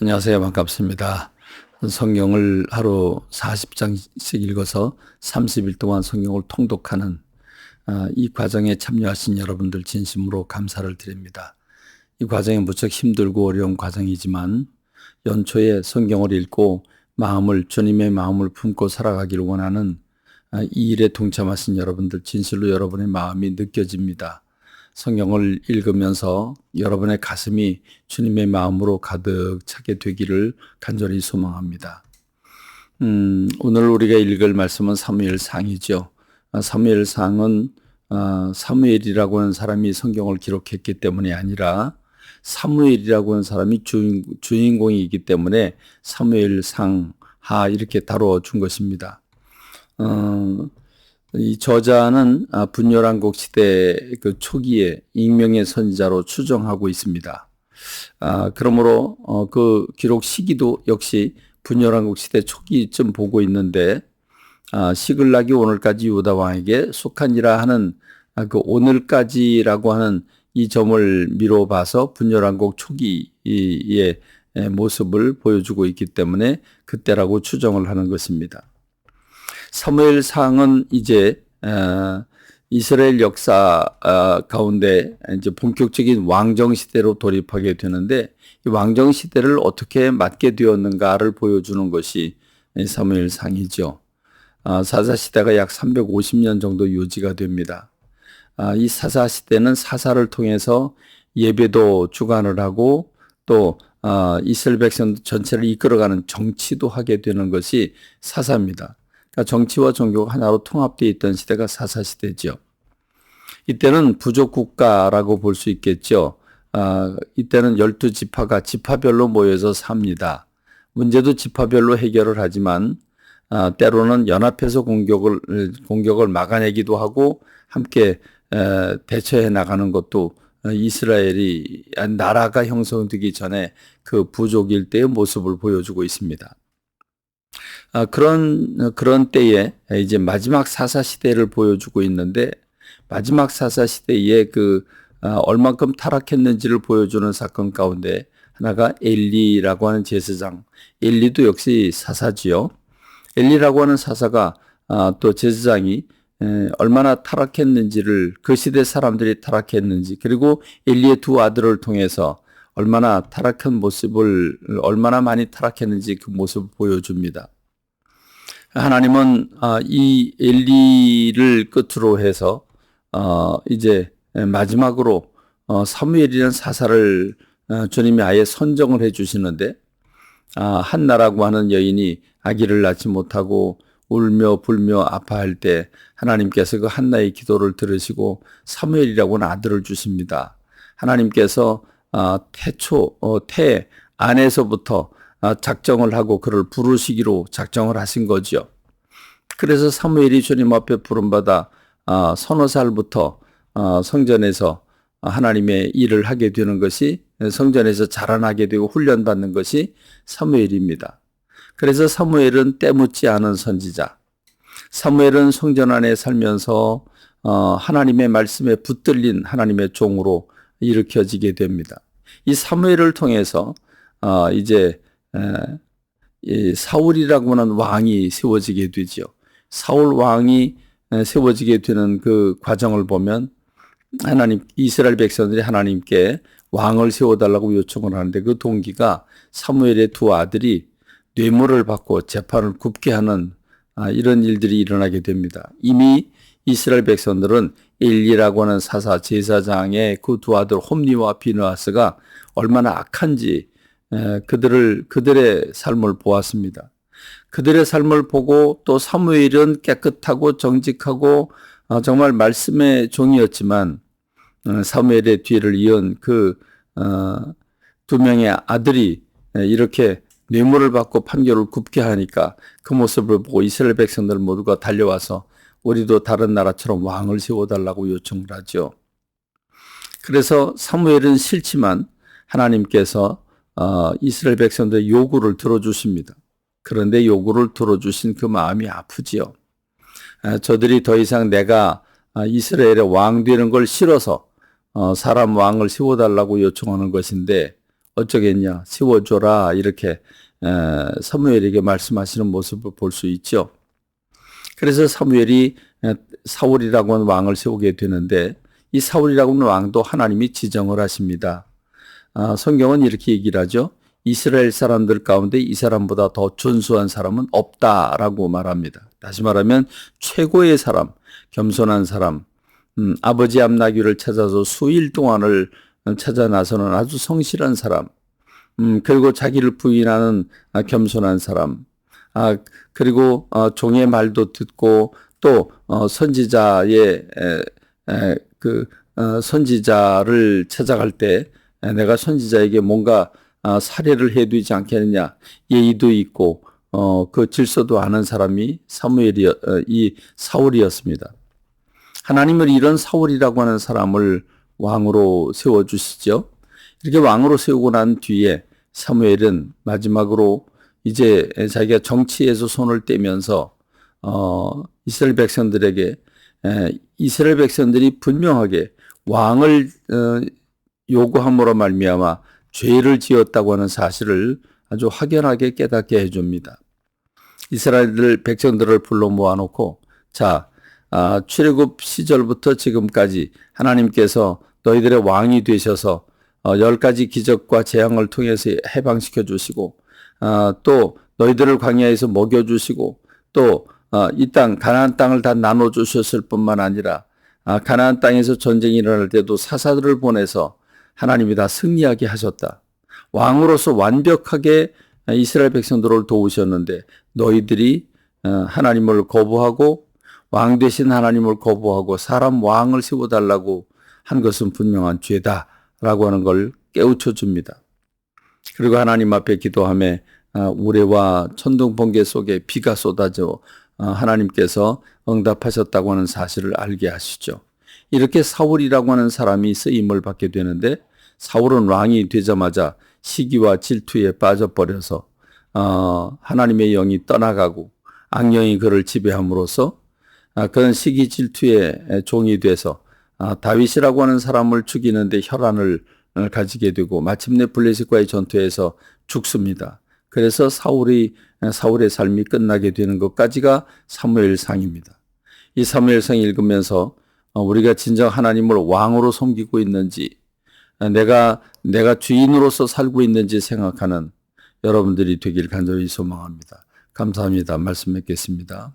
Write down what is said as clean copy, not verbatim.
안녕하세요. 반갑습니다. 성경을 하루 40장씩 읽어서 30일 동안 성경을 통독하는 이 과정에 참여하신 여러분들 진심으로 감사를 드립니다. 이 과정이 무척 힘들고 어려운 과정이지만 연초에 성경을 읽고 주님의 마음을 품고 살아가기를 원하는 이 일에 동참하신 여러분들 진실로 여러분의 마음이 느껴집니다. 성경을 읽으면서 여러분의 가슴이 주님의 마음으로 가득 차게 되기를 간절히 소망합니다. 오늘 우리가 읽을 말씀은 사무엘상이죠. 사무엘상은 사무엘이라고 하는 사람이 성경을 기록했기 때문이 아니라 사무엘이라고 하는 사람이 주인공이기 때문에 사무엘상하 이렇게 다뤄준 것입니다. 이 저자는 분열왕국 시대 그 초기에 익명의 선지자로 추정하고 있습니다. 그러므로 그 기록 시기도 역시 분열왕국 시대 초기쯤 보고 있는데 시글락이 오늘까지 유다 왕에게 속한이라 하는 그 오늘까지라고 하는 이 점을 미뤄 봐서 분열왕국 초기의 모습을 보여주고 있기 때문에 그때라고 추정을 하는 것입니다. 사무엘상은 이제 이스라엘 역사 가운데 이제 본격적인 왕정 시대로 돌입하게 되는데 이 왕정 시대를 어떻게 맞게 되었는가를 보여주는 것이 사무엘상이죠. 사사 시대가 약 350년 정도 유지가 됩니다. 이 사사 시대는 사사를 통해서 예배도 주관을 하고 또 이스라엘 백성 전체를 이끌어가는 정치도 하게 되는 것이 사사입니다. 그러니까 정치와 종교가 하나로 통합되어 있던 시대가 사사시대죠. 이때는 부족국가라고 볼 수 있겠죠. 이때는 12지파가 지파별로 모여서 삽니다. 문제도 지파별로 해결을 하지만 때로는 연합해서 공격을 막아내기도 하고 함께 대처해 나가는 것도 이스라엘이 나라가 형성되기 전에 그 부족일 때의 모습을 보여주고 있습니다. 그런 때에 이제 마지막 사사 시대를 보여주고 있는데 마지막 사사 시대에 얼만큼 타락했는지를 보여주는 사건 가운데 하나가 엘리라고 하는 제사장. 엘리도 역시 사사지요. 엘리라고 하는 사사가 또 제사장이 얼마나 타락했는지를 그 시대 사람들이 타락했는지 그리고 엘리의 두 아들을 통해서 얼마나 많이 타락했는지 그 모습을 보여줍니다. 하나님은 이 엘리를 끝으로 해서 이제 마지막으로 사무엘이라는 사사를 주님이 아예 선정을 해 주시는데 한나라고 하는 여인이 아기를 낳지 못하고 울며 불며 아파할 때 하나님께서 그 한나의 기도를 들으시고 사무엘이라고 하는 아들을 주십니다. 하나님께서 태 안에서부터 작정을 하고 그를 부르시기로 작정을 하신 거죠. 그래서 사무엘이 주님 앞에 부름받아 서너 살부터 성전에서 하나님의 일을 하게 되는 것이 성전에서 자라나게 되고 훈련받는 것이 사무엘입니다. 그래서 사무엘은 때묻지 않은 선지자. 사무엘은 성전 안에 살면서 하나님의 말씀에 붙들린 하나님의 종으로 일으켜지게 됩니다. 이 사무엘을 통해서 이제 사울이라고 하는 왕이 세워지게 되죠. 사울 왕이 세워지게 되는 그 과정을 보면 이스라엘 백성들이 하나님께 왕을 세워달라고 요청을 하는데 그 동기가 사무엘의 두 아들이 뇌물을 받고 재판을 굽게 하는 이런 일들이 일어나게 됩니다. 이미 이스라엘 백성들은 엘리라고 하는 사사 제사장의 그 두 아들 홈니와 비느하스가 얼마나 악한지 그들의 삶을 보았습니다. 그들의 삶을 보고 또 사무엘은 깨끗하고 정직하고 정말 말씀의 종이었지만 사무엘의 뒤를 이은 그 두 명의 아들이 이렇게 뇌물을 받고 판결을 굽게 하니까 그 모습을 보고 이스라엘 백성들 모두가 달려와서 우리도 다른 나라처럼 왕을 세워달라고 요청을 하죠. 그래서 사무엘은 싫지만 하나님께서 이스라엘 백성들의 요구를 들어주십니다. 그런데 요구를 들어주신 그 마음이 아프지요. 저들이 더 이상 내가 이스라엘의 왕 되는 걸 싫어서 사람 왕을 세워달라고 요청하는 것인데 어쩌겠냐, 세워줘라 이렇게 사무엘에게 말씀하시는 모습을 볼 수 있죠. 그래서 사무엘이 사울이라고 하는 왕을 세우게 되는데 이 사울이라고 하는 왕도 하나님이 지정을 하십니다. 성경은 이렇게 얘기를 하죠. 이스라엘 사람들 가운데 이 사람보다 더 준수한 사람은 없다라고 말합니다. 다시 말하면 최고의 사람, 겸손한 사람, 아버지 암나귀를 찾아서 수일 동안을 찾아 나서는 아주 성실한 사람, 그리고 자기를 부인하는 겸손한 사람, 그리고 종의 말도 듣고 또 선지자의 선지자를 찾아갈 때 내가 선지자에게 뭔가 살해를 해두지 않겠느냐 예의도 있고 그 질서도 아는 사람이 이 사울이었습니다. 하나님은 이런 사울이라고 하는 사람을 왕으로 세워주시죠. 이렇게 왕으로 세우고 난 뒤에 사무엘은 마지막으로 이제 자기가 정치에서 손을 떼면서 이스라엘 백성들에게 이스라엘 백성들이 분명하게 왕을 요구함으로 말미암아 죄를 지었다고 하는 사실을 아주 확연하게 깨닫게 해줍니다. 이스라엘 백성들을 불러 모아놓고 자, 출애굽 시절부터 지금까지 하나님께서 너희들의 왕이 되셔서 10가지 기적과 재앙을 통해서 해방시켜 주시고 또 너희들을 광야에서 먹여주시고 또 이 땅 가나안 땅을 다 나눠주셨을 뿐만 아니라 가나안 땅에서 전쟁이 일어날 때도 사사들을 보내서 하나님이 다 승리하게 하셨다. 왕으로서 완벽하게 이스라엘 백성들을 도우셨는데 너희들이 하나님을 거부하고 왕 되신 하나님을 거부하고 사람 왕을 세워달라고 한 것은 분명한 죄다라고 하는 걸 깨우쳐 줍니다. 그리고 하나님 앞에 기도하며 우레와 천둥 번개 속에 비가 쏟아져 하나님께서 응답하셨다고 하는 사실을 알게 하시죠. 이렇게 사울이라고 하는 사람이 쓰임을 받게 되는데 사울은 왕이 되자마자 시기와 질투에 빠져버려서 하나님의 영이 떠나가고 악령이 그를 지배함으로써 그런 시기 질투의 종이 돼서 다윗이라고 하는 사람을 죽이는데 혈안을 가지게 되고 마침내 블레셋과의 전투에서 죽습니다. 그래서 사울의 삶이 끝나게 되는 것까지가 사무엘상입니다. 이 사무엘상 읽으면서 우리가 진정 하나님을 왕으로 섬기고 있는지 내가 주인으로서 살고 있는지 생각하는 여러분들이 되길 간절히 소망합니다. 감사합니다. 말씀 맺겠습니다.